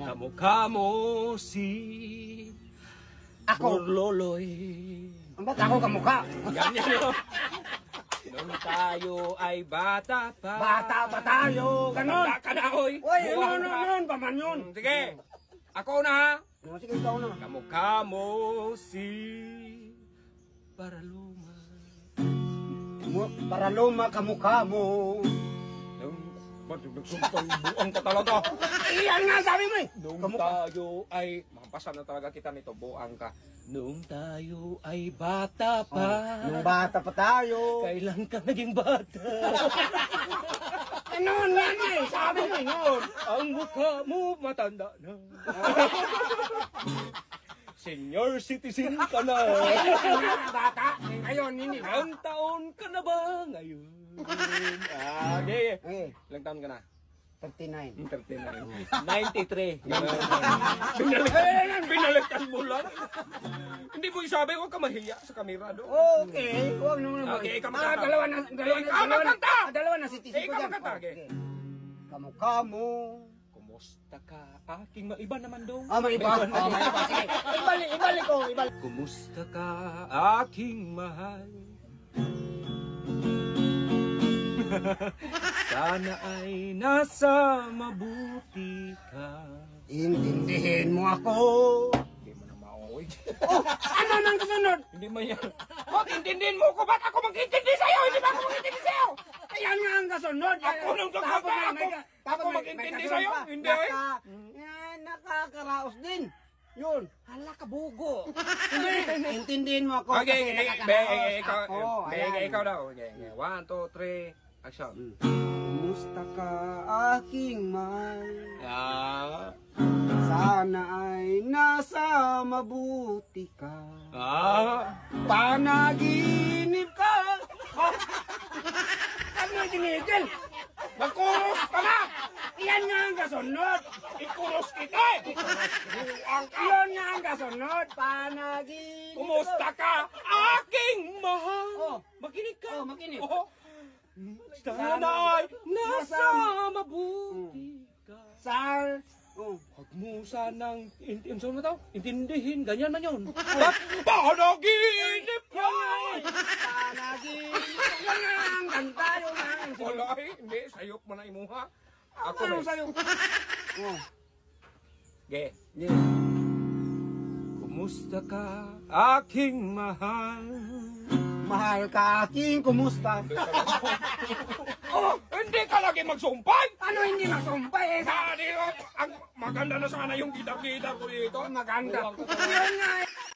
Kamukha mo si Ako. Loloy. Ang ba't ako kamukha? Ganyan yun. Nung tayo ay bata pa. Bata pa tayo. Ganon. Tanda ka na, oy. Uy, Buwang ka. ano pa man yun? Sige. Ako na, ha? Sige, ikaw na. Kamukha mo si Paraluma. Paraluma kamukha mo. Nagsumpang buang ka talaga. Iyan nga sabi mo eh. Nung Kamukha. tayo ay, mapasan na talaga kita nito, buang ka. Nung tayo ay bata pa. Nung bata pa tayo. Kailan ka naging bata? Noon yan eh. Sabi mo noon. Ang mukha mo matanda na. Senior citizen ka na. Bata. Ngayon, hindi na. Ilang taon ka na ba ngayon? Okay. Eh, Ilang taon ka na? 39. 39. 93. Binalikan mo lang. Hindi mo isabi, huwag ka mahiya sa kamera doon. Okay. Huwag naman naman. Okay, ikaw magkanta. Dalawa na. Ikaw magkanta! Dalawa na citizen ko Ikaw dyan. magkanta. Okay. Kamukha mo. Kumusta ka? Aking maiba naman dong. Maiba. Maiba. Sige. Ibalik ko. Kumusta ka? Aking mahal. Sana ay nasa mabuti ka. Intindihin mo ako. Hindi mo na mauwi. Ano nang kasunod? Hindi mo yan. Huwag intindihin mo ko. Ba't ako mag-intindi sa'yo? Hindi ba ako mag-intindi sa'yo? Ayan nga ang kasunod. Ako nang kakanta. Ako mag-intindi sa'yo? Hindi eh. Nakakaraos din. Yun. Hala ka bugo. Intindihin mo ako. Okay, Ayan. ikaw daw. 1, 2, 3, action. Kumusta ka aking mahal? Ah. Sana ay nasa mabuti ka. Panaginip ka. Ano yung tinigil? Magkuros ka na! Iyan nga ang kasunod. Ikuros kita eh! Iyan nga ang kasunod. Panaginip. Kumusta ka? Aking mahal! Oh. Makinig ka! Makinig. Oh. Sana ay nasa mabuti ka. Sar. Huwag mo sanang intindihin, ganyan man yun. Panaginip ka! Panaginip. Yan nga ang kanta. Wala eh, hindi, sayok mo na imuha. Ako na sa'yo. Ge. Kumusta ka, aking mahal? Mahal ka aking, kumusta? Hindi ka lagi magsumpay! Ano hindi masumpay eh? Ang maganda na sana yung gitar-gitar ko dito. Maganda. Yan nga eh.